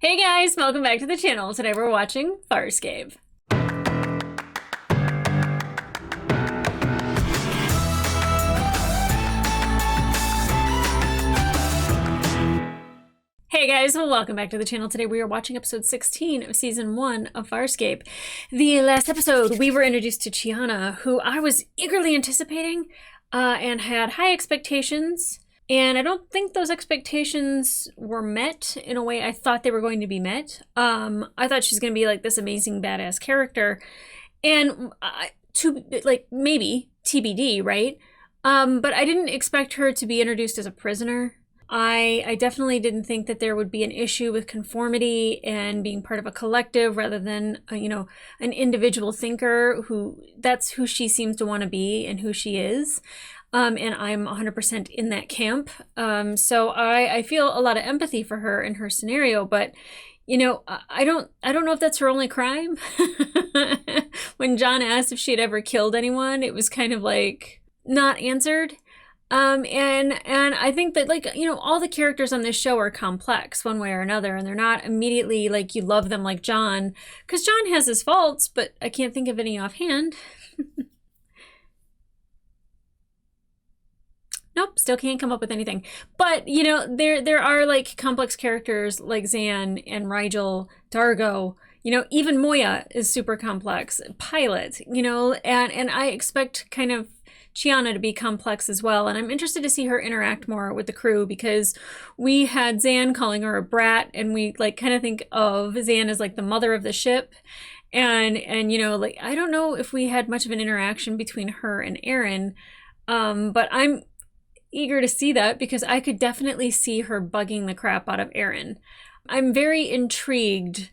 Hey guys, welcome back to the channel. Today we're watching Farscape. Hey guys, well, welcome back to the channel. Today we are watching episode 16 of season 1 of Farscape. The last episode we were introduced to Chiana, who I was eagerly anticipating and had high expectations. And I don't think those expectations were met in a way I thought they were going to be met. I thought she's going to be like this amazing badass character. And maybe TBD, right? But I didn't expect her to be introduced as a prisoner. I definitely didn't think that there would be an issue with conformity and being part of a collective rather than, an individual thinker that's who she seems to want to be and who she is. And I'm 100% in that camp. So I feel a lot of empathy for her in her scenario, but I don't know if that's her only crime. When John asked if she had ever killed anyone, it was kind of like not answered. And I think that all the characters on this show are complex one way or another, and they're not immediately like you love them like John, because John has his faults, but I can't think of any offhand. Nope, still can't come up with anything. But, there are like complex characters like Zan and Rigel, Dargo, even Moya is super complex. Pilot, and I expect kind of Chiana to be complex as well. And I'm interested to see her interact more with the crew, because we had Zan calling her a brat, and we kind of think of Zan as like the mother of the ship. And I don't know if we had much of an interaction between her and Aaron, but I'm eager to see that, because I could definitely see her bugging the crap out of Aaron. I'm very intrigued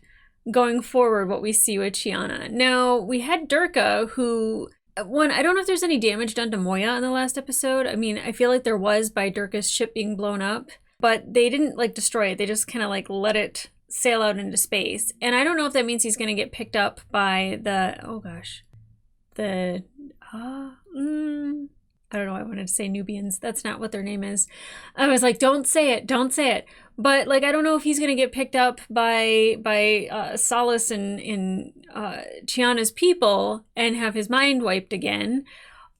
going forward what we see with Chiana. Now, we had Durka, who, I don't know if there's any damage done to Moya in the last episode. I mean, I feel like there was by Durka's ship being blown up, but they didn't destroy it. They just kind of let it sail out into space. And I don't know if that means he's going to get picked up by I don't know, I wanted to say Nubians. That's not what their name is. I was like, don't say it. But I don't know if he's going to get picked up by Solace and Chiana's people and have his mind wiped again,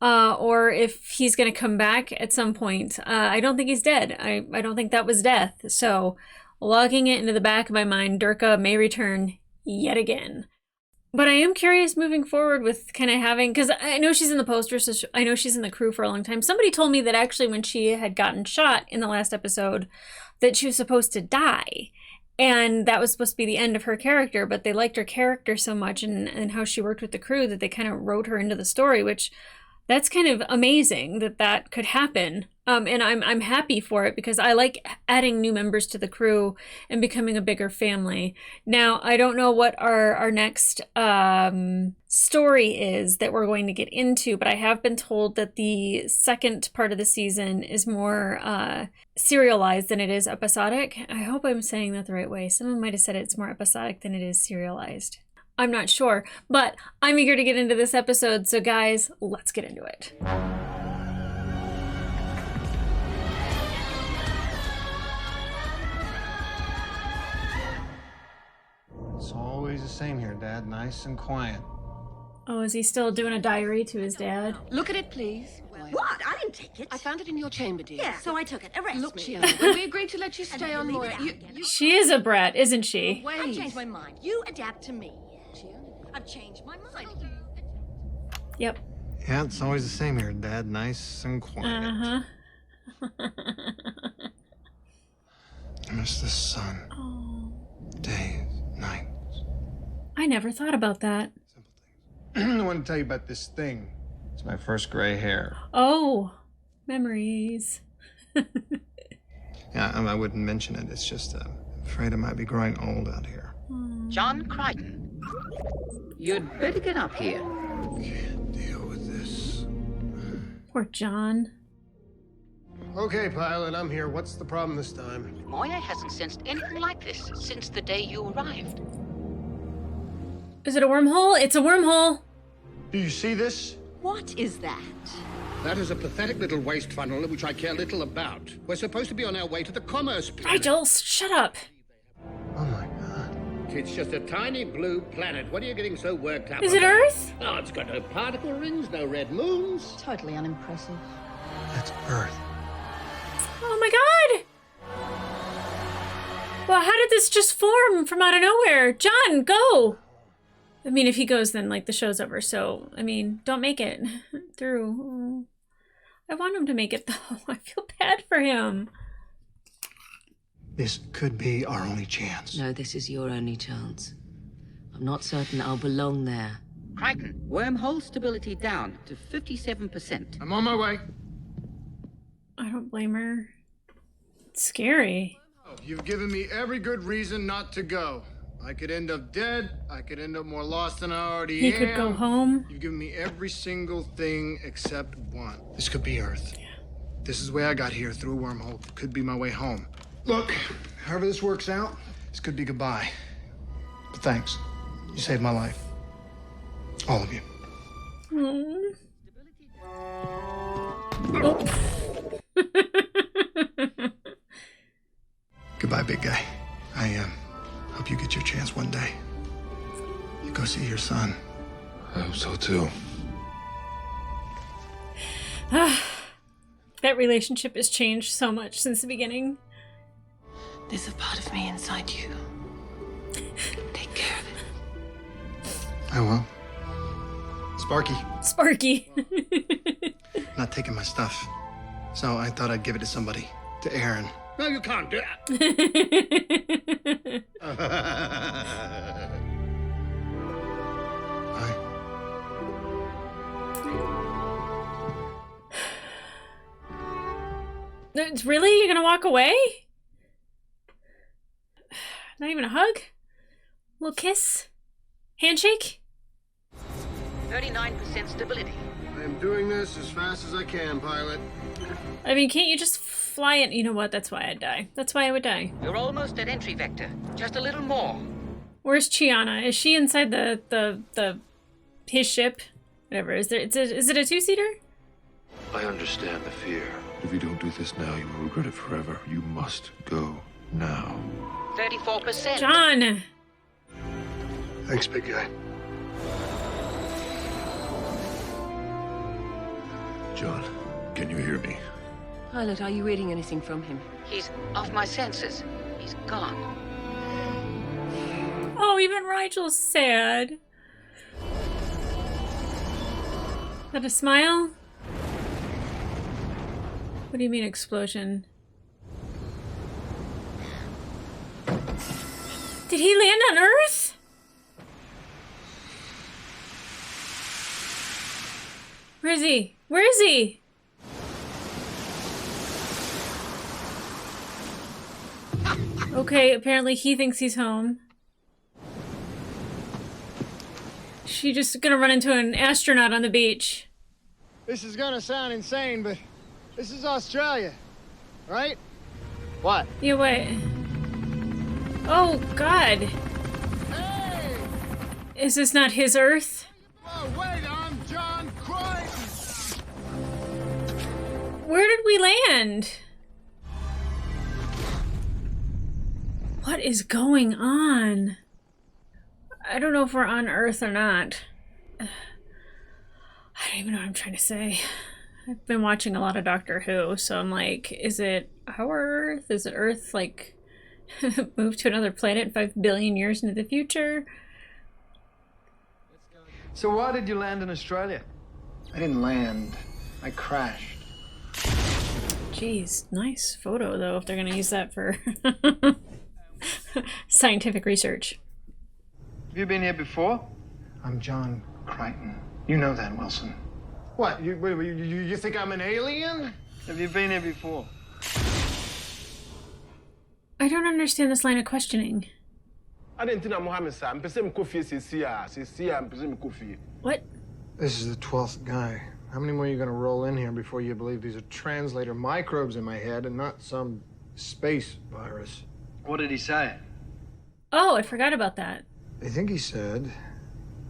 or if he's going to come back at some point. I don't think he's dead. I don't think that was death. So logging it into the back of my mind, Durka may return yet again. But I am curious moving forward with kind of having, because I know she's in the poster, so I know she's in the crew for a long time. Somebody told me that actually when she had gotten shot in the last episode, that she was supposed to die. And that was supposed to be the end of her character, but they liked her character so much and how she worked with the crew that they kind of wrote her into the story, which that's kind of amazing that could happen. And I'm happy for it, because I like adding new members to the crew and becoming a bigger family. Now, I don't know what our next story is that we're going to get into, but I have been told that the second part of the season is more serialized than it is episodic. I hope I'm saying that the right way. Someone might have said it's more episodic than it is serialized. I'm not sure, but I'm eager to get into this episode. So guys, let's get into it. It's always the same here, Dad. Nice and quiet. Oh, is he still doing a diary to his dad? Look at it, please. What? I didn't take it. I found it in your chamber, dear. Yeah, so I took it. Arrest Look, me. Chiana, when we agreed to let you stay on Moya, She is a brat, isn't she? Wait. I've changed my mind. You adapt to me. I've changed my mind. Yep. Yeah, it's always the same here, Dad. Nice and quiet. Uh-huh. I miss the sun. Oh. Days, nights. I never thought about that. Simple things. I want to tell you about this thing. It's my first gray hair. Oh, memories. Yeah, I wouldn't mention it. It's just, I'm afraid I might be growing old out here. John Crichton. You'd better get up here. Can't deal with this. Poor John. Okay, pilot, I'm here. What's the problem this time? Moya hasn't sensed anything like this since the day you arrived. Is it a wormhole? It's a wormhole. Do you see this? What is that? That is a pathetic little waste funnel which I care little about. We're supposed to be on our way to the commerce planet. Rigel, shut up. Oh my God. It's just a tiny blue planet. What are you getting so worked up Is it about? Earth? Oh, it's got no particle rings, no red moons. Totally unimpressive. That's Earth. Oh my god! Well, how did this just form from out of nowhere? John, go! I mean, if he goes, then, like, the show's over. So, I mean, don't make it through. Oh. I want him to make it, though. I feel bad for him. This could be our only chance. No, this is your only chance. I'm not certain I'll belong there. Crichton, wormhole stability down to 57%. I'm on my way. I don't blame her. It's scary. You've given me every good reason not to go. I could end up dead. I could end up more lost than I already He am. could go home. You've given me every single thing except one. This could be Earth. Yeah. This is the way I got here, through a wormhole. Could be my way home. Look, however this works out, this could be goodbye. But thanks. You saved my life. All of you. Oh. Oh. Goodbye, big guy. I hope you get your chance one day. You go see your son. I hope so too. That relationship has changed so much since the beginning. There's a part of me inside you. Take care of it. I will. Sparky. Sparky. Not taking my stuff. So I thought I'd give it to somebody. To Aaron. No, you can't do that. Bye. It's really? You're gonna walk away? Not even a hug? A little kiss? Handshake? 39% stability. I am doing this as fast as I can, pilot. I mean, can't you just fly it? You know what? That's why I'd die. That's why I would die. You're almost at entry vector. Just a little more. Where's Chiana? Is she inside his ship? Whatever. Is it a two-seater? I understand the fear. If you don't do this now, you will regret it forever. You must go now. 34%. John! Thanks, big guy. John, can you hear me? Pilot, are you reading anything from him? He's off my senses. He's gone. Oh, even Rigel's sad. Is that a smile? What do you mean explosion? Did he land on Earth? Where is he? Where is he? Okay, apparently he thinks he's home. She just gonna run into an astronaut on the beach. This is gonna sound insane, but this is Australia, right? What? Yeah, wait. Oh, God. Hey! Is this not his Earth? Oh, wait, I'm John Crichton! Where did we land? What is going on? I don't know if we're on Earth or not. I don't even know what I'm trying to say. I've been watching a lot of Doctor Who, so I'm like, is it our Earth? Is it Earth, like, move to another planet 5 billion years into the future? So why did you land in Australia? I didn't land. I crashed. Jeez, nice photo, though, if they're going to use that for scientific research. Have you been here before? I'm John Crichton. You know that, Wilson. What? You think I'm an alien? Have you been here before? I don't understand this line of questioning. I didn't think Mohammed said, I'm pessim coffee, I'm pessim coffee. What? This is the 12th guy. How many more are you gonna roll in here before you believe these are translator microbes in my head and not some space virus? What did he say? Oh, I forgot about that. I think he said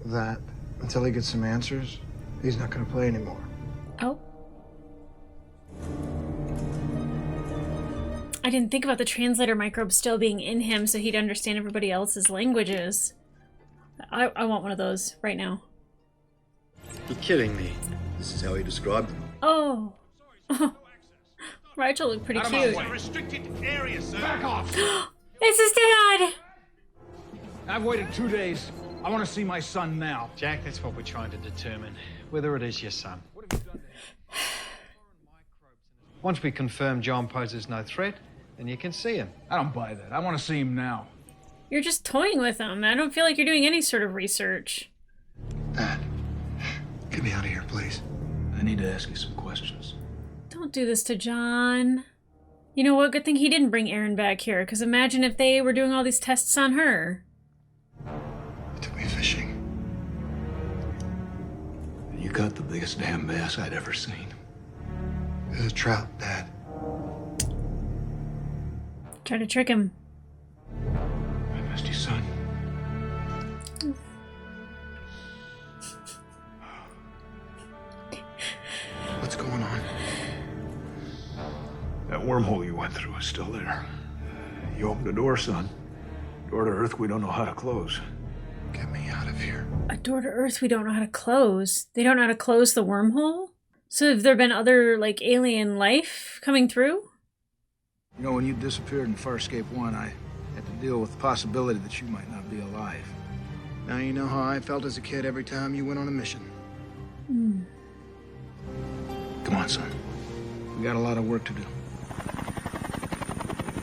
that until he gets some answers, he's not gonna play anymore. Oh. I I didn't think about the translator microbe still being in him so he'd understand everybody else's languages. I want one of those right now. You're kidding me. This is how he described them. Oh. Rachel looked pretty cute. Restricted area, sir. Back off. It's his dad. I've waited 2 days. I want to see my son now. Jack, that's what we're trying to determine. Whether it is your son. Once we confirm John poses no threat, then you can see him. I don't buy that. I want to see him now. You're just toying with him. I don't feel like you're doing any sort of research. Dad, get me out of here, please. I need to ask you some questions. Don't do this to John. You know what? Good thing he didn't bring Erin back here, because imagine if they were doing all these tests on her. They took me fishing. You caught the biggest damn bass I'd ever seen. It was a trout, Dad. Try to trick him. I missed you, son. What's going on? That wormhole you went through is still there. You opened a door, son. Door to Earth we don't know how to close. Get me out of here. A door to Earth we don't know how to close. They don't know how to close the wormhole? So have there been other, like, alien life coming through? You know, when you disappeared in Farscape 1, I had to deal with the possibility that you might not be alive. Now you know how I felt as a kid every time you went on a mission. Mm. Come on, son. We got a lot of work to do.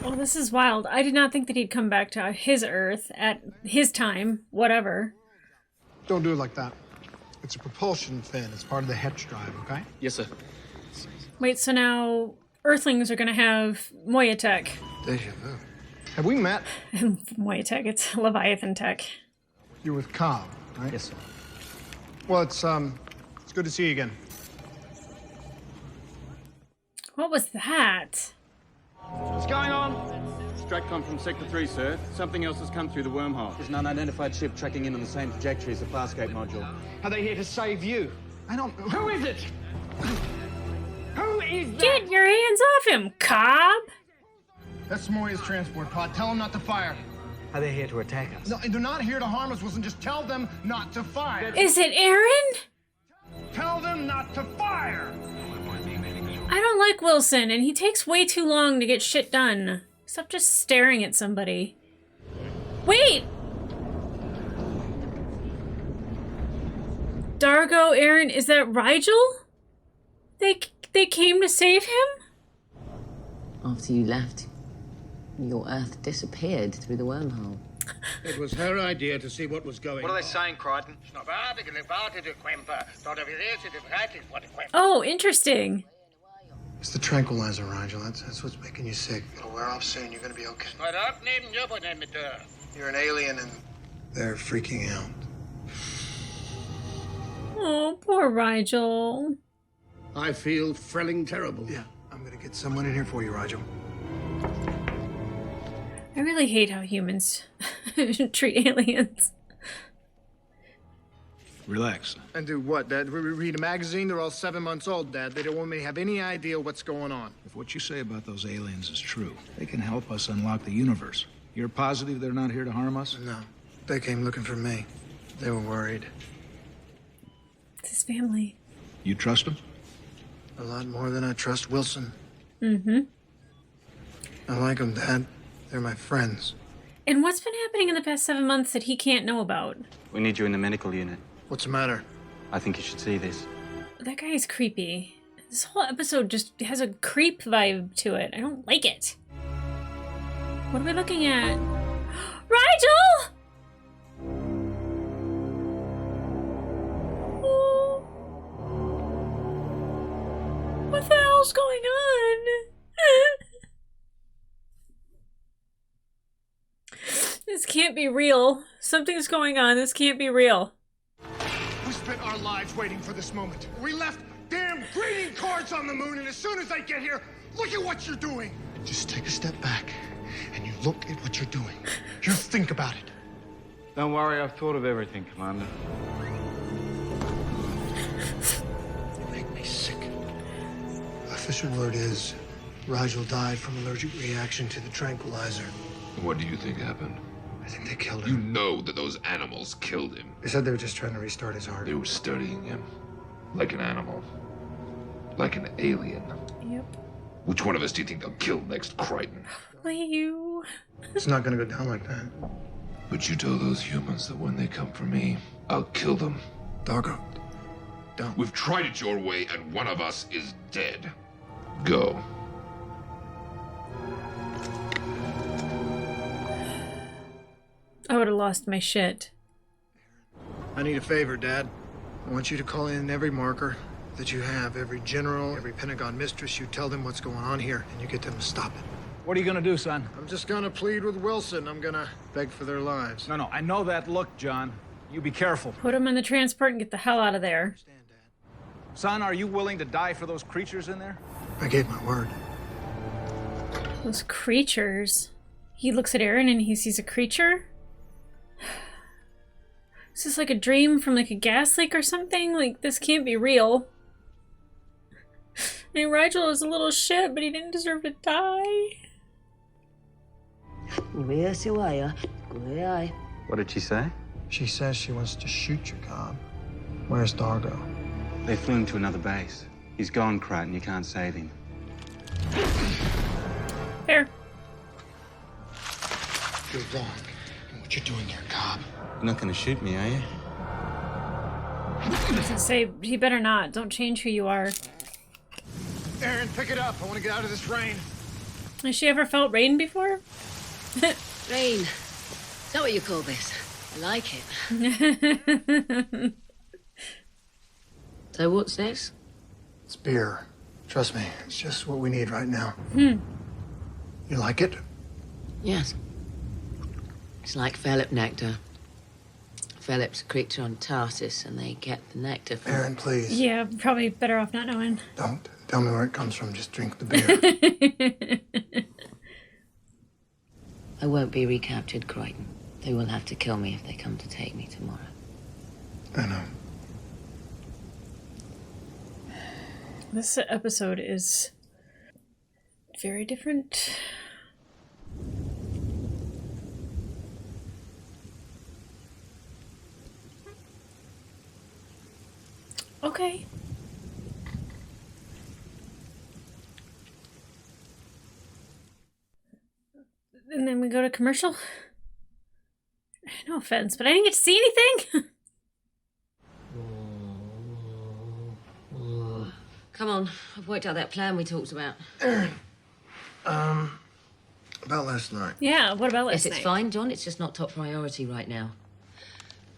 Oh, this is wild. I did not think that he'd come back to his Earth at his time, whatever. Don't do it like that. It's a propulsion fin. It's part of the Hetch drive, okay? Yes, sir. Wait, so now Earthlings are gonna have Moya tech. Deja vu. Have we met? Moya tech, it's Leviathan tech. You're with Cobb, right? Yes, sir. Well, it's good to see you again. What was that? What's going on? Stratcom from Sector 3, sir. Something else has come through the wormhole. There's an unidentified ship tracking in on the same trajectory as the Farscape module. Are they here to save you? I don't know. Who is it? Who is that? Get your hands off him, Cobb! That's Moya's transport pod. Tell them not to fire. Are they here to attack us? No, they're not here to harm us, Wilson. Just tell them not to fire. Is it Aaron? Tell them not to fire! I don't like Wilson, and he takes way too long to get shit done. Stop just staring at somebody. Wait! Dargo, Aaron, is that Rigel? They came to save him? After you left, your Earth disappeared through the wormhole. It was her idea to see what was going on. What are they saying, Crichton? Oh, interesting. It's the tranquilizer, Rigel. That's what's making you sick. It'll wear off soon. You're gonna be okay. You're an alien and they're freaking out. Oh, poor Rigel. I feel frelling terrible. Yeah, I'm gonna get someone in here for you, Rigel. I really hate how humans treat aliens. Relax. And do what, Dad? We read a magazine? They're all 7 months old, Dad. They don't want me to have any idea what's going on. If what you say about those aliens is true, they can help us unlock the universe. You're positive they're not here to harm us? No. They came looking for me. They were worried. It's his family. You trust them? A lot more than I trust Wilson. Mm-hmm. I like them, Dad. They're my friends. And what's been happening in the past 7 months that he can't know about? We need you in the medical unit. What's the matter? I think you should see this. That guy is creepy. This whole episode just has a creep vibe to it. I don't like it. What are we looking at? Rigel! Oh. What the hell's going on? This can't be real. Something's going on. This can't be real. We spent our lives waiting for this moment. We left damn greeting cards on the moon, and as soon as I get here, look at what you're doing. Just take a step back, and you look at what you're doing. You think about it. Don't worry, I've thought of everything, Commander. You make me sick. Official word is Rigel died from allergic reaction to the tranquilizer. What do you think happened? I think they killed You him. know that those animals killed him. They said they were just trying to restart his heart. They were studying him. Like an animal. Like an alien. Yep. Which one of us do you think they'll kill next, Crichton? You. It's not gonna go down like that. But you tell those humans that when they come for me, I'll kill them. Dargo, don't. We've tried it your way, and one of us is dead. Go. I would have lost my shit. I need a favor, Dad. I want you to call in every marker that you have, every general, every Pentagon mistress. You tell them what's going on here, and you get them to stop it. What are you gonna do, son? I'm just gonna plead with Wilson. I'm gonna beg for their lives. No, I know that look, John. You be careful. Put him in the transport and get the hell out of there. Son, are you willing to die for those creatures in there? I gave my word. Those creatures. He looks at Aaron and he sees a creature? Is this like a dream from like a gas leak or something? Like, this can't be real. And Rigel is a little shit, but he didn't deserve to die. What did she say? She says she wants to shoot you, Cobb. Where's Dargo? They flew him to another base. He's gone, Crichton. You can't save him. Fair. You're wrong in what you're doing here, Cobb. You're not going to shoot me, are you? I was gonna say, he better not. Don't change who you are. Aaron, pick it up. I want to get out of this rain. Has she ever felt rain before? Rain. Is that what you call this? I like it. So what's this? It's beer. Trust me, it's just what we need right now. Hmm. You like it? Yes. It's like Philip nectar. Philip's a creature on Tarsus, and they get the nectar from... Aaron, please. Yeah, probably better off not knowing. Don't tell me where it comes from. Just drink the beer. I won't be recaptured, Crichton. They will have to kill me if they come to take me tomorrow. I know. This episode is very different. Okay. And then we go to commercial. No offense, but I didn't get to see anything. Come on, I've worked out that plan we talked about. Aaron, about last night. Yeah, what about last Yes, night? it's fine, John. It's just not top priority right now.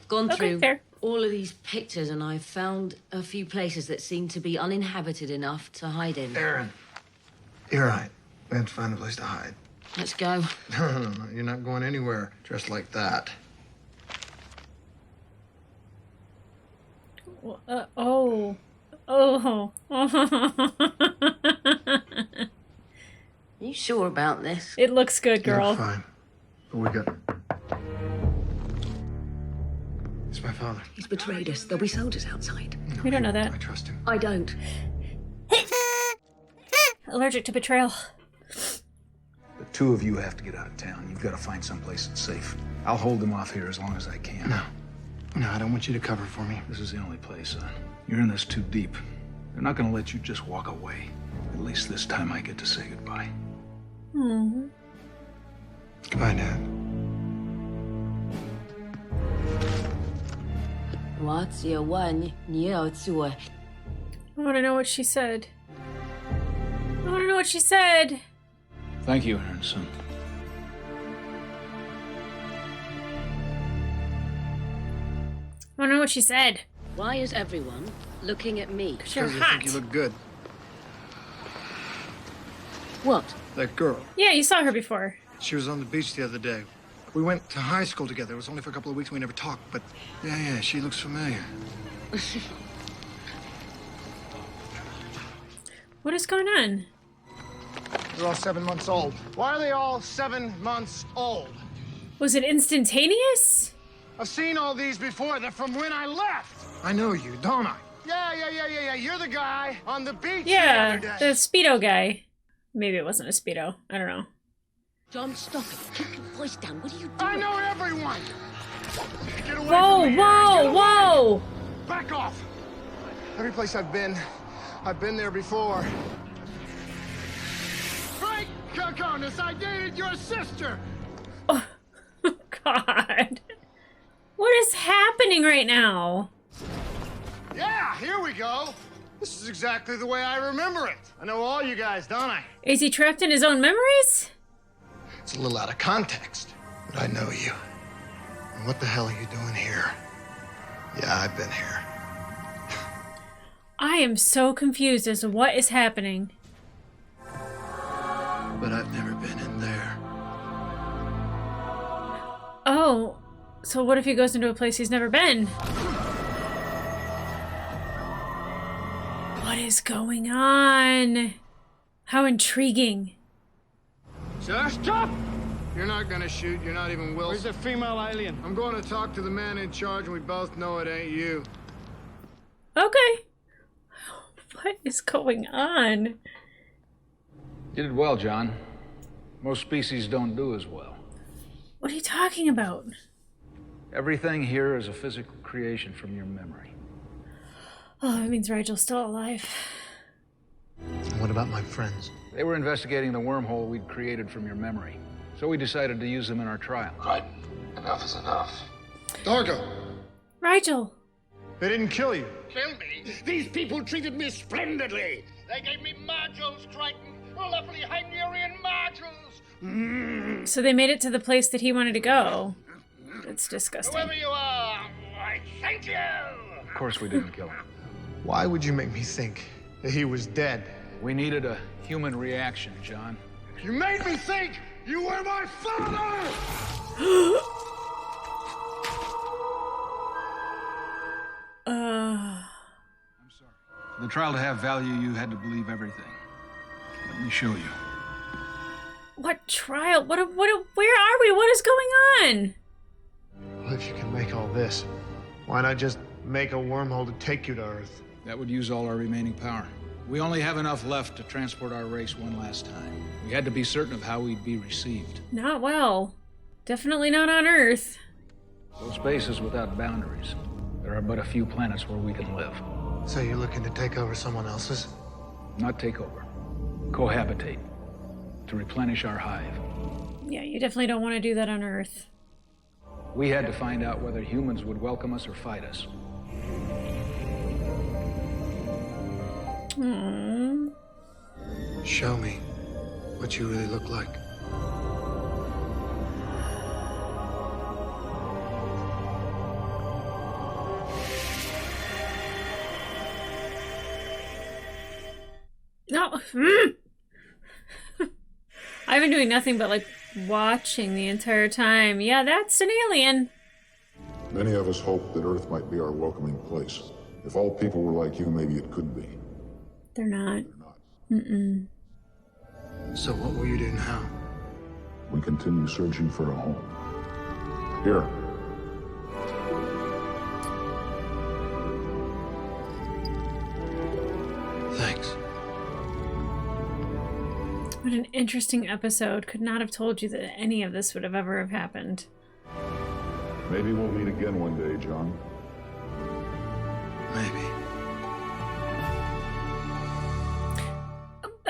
I've gone through fair. all of these pictures and I've found a few places that seem to be uninhabited enough to hide in. Aaron, you're right. We have to find a place to hide. Let's go. No, you're not going anywhere dressed like that. Oh. Oh. You sure about this? It looks good, girl. Yeah, fine. But we got... It's my father. He's betrayed us. There'll be soldiers outside. No, We don't know that. I trust him. I don't. Allergic to betrayal. The two of you have to get out of town. You've got to find someplace that's safe. I'll hold them off here as long as I can. No, I don't want you to cover for me. This is the only place, son. You're in this too deep. They're not going to let you just walk away. At least this time I get to say goodbye. Hmm. Goodbye, Dad. What's your one? I want to know what she said. I want to know what she said. Thank you, Henderson. I want to know what she said. Why is everyone looking at me? Because you're I hot. think you look good. What? That girl. Yeah, you saw her before. She was on the beach the other day. We went to high school together. It was only for a couple of weeks. We never talked, but yeah, she looks familiar. What is going on? They're all 7 months old. Why are they all 7 months old? Was it instantaneous? I've seen all these before. They're from when I left. I know you, don't I? Yeah. You're the guy on the beach the Yeah, other day. the Speedo guy. Maybe it wasn't a Speedo. I don't know. John, stop it. Keep your voice down. What are you doing? I know everyone! Get away Whoa, from me! whoa, whoa! Back off! Every place I've been there before. Frank Coconis, I dated your sister! Oh, God. What is happening right now? Yeah, here we go. This is exactly the way I remember it. I know all you guys, don't I? Is he trapped in his own memories? It's a little out of context, but I know you. And what the hell are you doing here? Yeah, I've been here. I am so confused as to what is happening. But I've never been in there. Oh, so what if he goes into a place he's never been? What is going on? How intriguing. Sir, stop! You're not gonna shoot, you're not even Wilson. Where's the female alien? I'm going to talk to the man in charge, and we both know it ain't you. Okay. What is going on? You did well, John. Most species don't do as well. What are you talking about? Everything here is a physical creation from your memory. Oh, that means Rigel's still alive. And what about my friends? They were investigating the wormhole we'd created from your memory. So we decided to use them in our trial. Right. Enough is enough. Dargo! Rigel! They didn't kill you. Kill me? These people treated me splendidly. They gave me Marjols, Triton, lovely Hungarian Marjols. So they made it to the place that he wanted to go. It's disgusting. Whoever you are, I thank you. Of course we didn't kill him. Why would you make me think that he was dead? We needed a human reaction, John. You made me think you were my father! I'm sorry. For the trial to have value, you had to believe everything. Let me show you. What trial? Where are we? What is going on? Well, if you can make all this, why not just make a wormhole to take you to Earth? That would use all our remaining power. We only have enough left to transport our race one last time. We had to be certain of how we'd be received. Not well. Definitely not on Earth. So space is without boundaries. There are but a few planets where we can live. So you're looking to take over someone else's? Not take over. Cohabitate. To replenish our hive. Yeah, you definitely don't want to do that on Earth. We had to find out whether humans would welcome us or fight us. Hmm. Show me what you really look like. No. I've been doing nothing but like watching the entire time. Yeah, that's an alien. Many of us hoped that Earth might be our welcoming place. If all people were like you, maybe it could be. They're not. Mm-mm. So what will you do now? We continue searching for a home. Here. Thanks. What an interesting episode. Could not have told you that any of this would have ever have happened. Maybe we'll meet again one day, John. Maybe.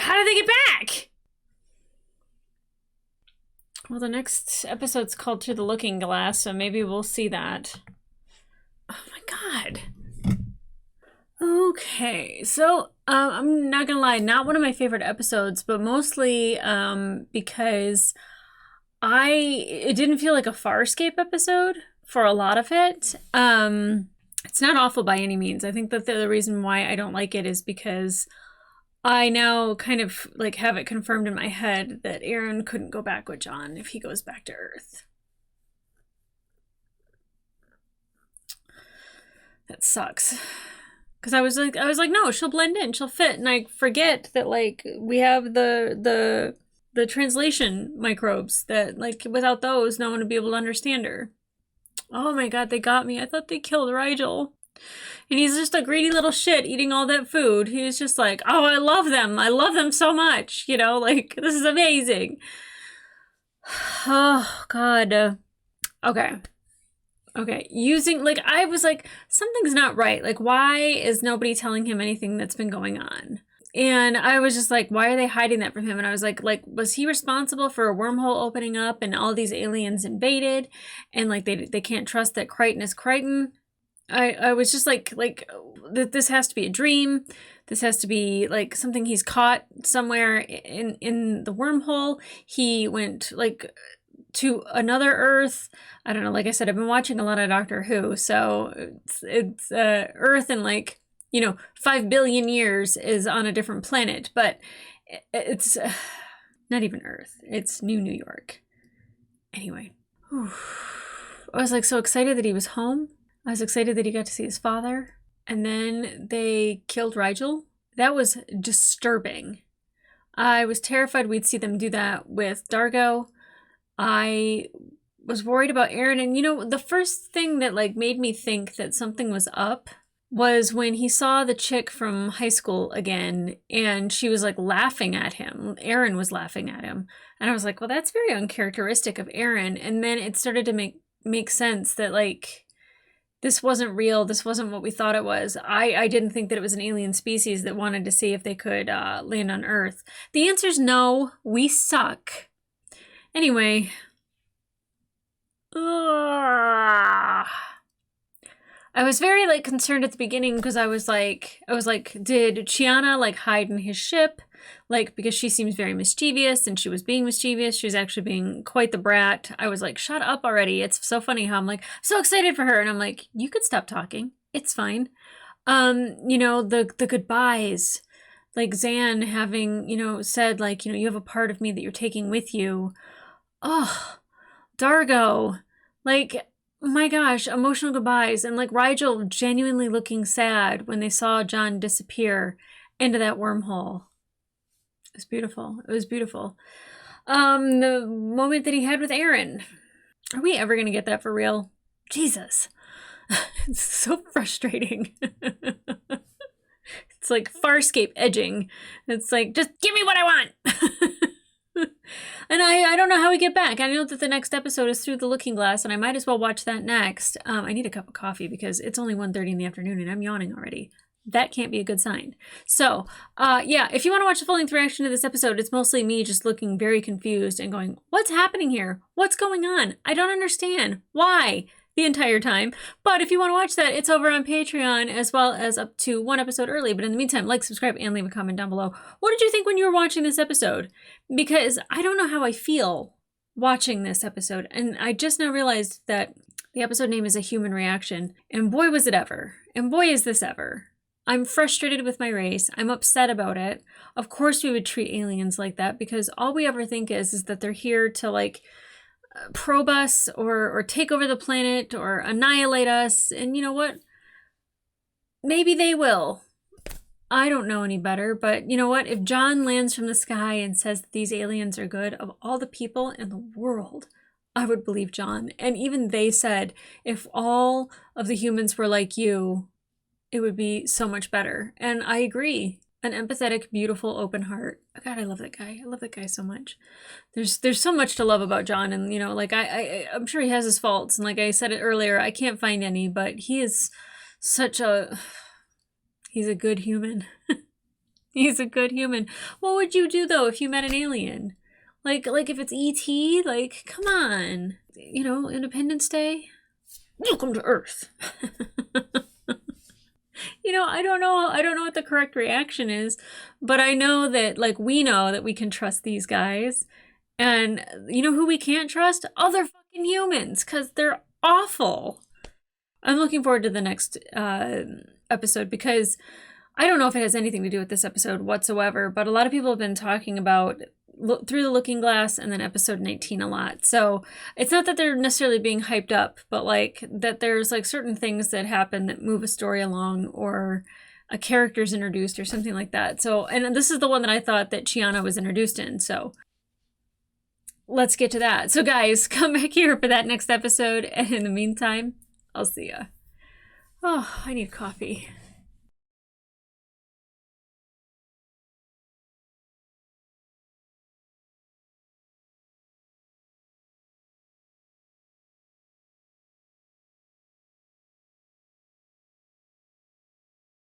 How did they get back? Well, the next episode's called To the Looking Glass, so maybe we'll see that. Oh my god. Okay, so I'm not gonna lie, not one of my favorite episodes, but mostly because it didn't feel like a Farscape episode for a lot of it. It's not awful by any means. I think that the reason why I don't like it is because I now kind of like have it confirmed in my head that Aaron couldn't go back with John if he goes back to Earth. That sucks. Because I was like, no, she'll blend in, she'll fit, and I forget that like we have the translation microbes that like without those, no one would be able to understand her. Oh my god, they got me. I thought they killed Rigel. And he's just a greedy little shit eating all that food. He was just like, oh, I love them. I love them so much. You know, like, this is amazing. Oh, God. Okay. Using, like, I was like, something's not right. Like, why is nobody telling him anything that's been going on? And I was just like, why are they hiding that from him? And I was like, was he responsible for a wormhole opening up and all these aliens invaded? And, like, they can't trust that Crichton is Crichton? I was just like this has to be a dream. This has to be like something he's caught somewhere in the wormhole. He went like to another Earth. I don't know. Like I said, I've been watching a lot of Doctor Who, so it's Earth in like 5 billion years is on a different planet, but it's not even Earth. It's New York. Anyway, I was like so excited that he was home. I was excited that he got to see his father. And then they killed Rigel. That was disturbing. I was terrified we'd see them do that with Dargo. I was worried about Aaron. And the first thing that like made me think that something was up was when he saw the chick from high school again and she was like laughing at him. Aaron was laughing at him. And I was like, well, that's very uncharacteristic of Aaron. And then it started to make sense that like this wasn't real. This wasn't what we thought it was. I didn't think that it was an alien species that wanted to see if they could land on Earth. The answer is no. We suck. Anyway. I was very like concerned at the beginning because I was like, did Chiana like hide in his ship? Like, because she seems very mischievous and she was being mischievous. She was actually being quite the brat. I was like, shut up already. It's so funny how I'm like, so excited for her. And I'm like, you could stop talking. It's fine. The goodbyes, like Zan having, said like, you have a part of me that you're taking with you. Oh, Dargo, like, my gosh, emotional goodbyes. And like Rigel genuinely looking sad when they saw John disappear into that wormhole. It was beautiful. It was beautiful. The moment that he had with Aaron. Are we ever going to get that for real? Jesus. It's so frustrating. It's like Farscape edging. It's like, just give me what I want. And I don't know how we get back. I know that the next episode is Through the Looking Glass, and I might as well watch that next. I need a cup of coffee because it's only 1:30 in the afternoon and I'm yawning already. That can't be a good sign. So, yeah, if you want to watch the full-length reaction to this episode, it's mostly me just looking very confused and going, what's happening here? What's going on? I don't understand. Why? The entire time. But if you want to watch that, it's over on Patreon as well as up to one episode early. But in the meantime, like, subscribe, and leave a comment down below. What did you think when you were watching this episode? Because I don't know how I feel watching this episode. And I just now realized that the episode name is A Human Reaction. And boy, was it ever. And boy, is this ever. I'm frustrated with my race. I'm upset about it. Of course we would treat aliens like that because all we ever think is that they're here to like probe us or take over the planet or annihilate us. And you know what? Maybe they will. I don't know any better, but you know what? If John lands from the sky and says that these aliens are good, of all the people in the world, I would believe John. And even they said, if all of the humans were like you, it would be so much better. And I agree. An empathetic, beautiful, open heart. God, I love that guy. I love that guy so much. There's so much to love about John. And, you know, like, I'm sure he has his faults. And like I said it earlier, I can't find any. But he is such a... He's a good human. He's a good human. What would you do, though, if you met an alien? Like if it's E.T., like, come on. You know, Independence Day? Welcome to Earth. You know, I don't know what the correct reaction is, but I know that, like, we know that we can trust these guys. And you know who we can't trust? Other fucking humans, because they're awful. I'm looking forward to the next episode because I don't know if it has anything to do with this episode whatsoever, but a lot of people have been talking about Through the Looking Glass and then episode 19 a lot. So it's not that they're necessarily being hyped up, but like that there's like certain things that happen that move a story along or a character's introduced or something like that. So, and this is the one that I thought that Chiana was introduced in. So let's get to that. So guys, come back here for that next episode. And in the meantime, I'll see ya. Oh, I need coffee.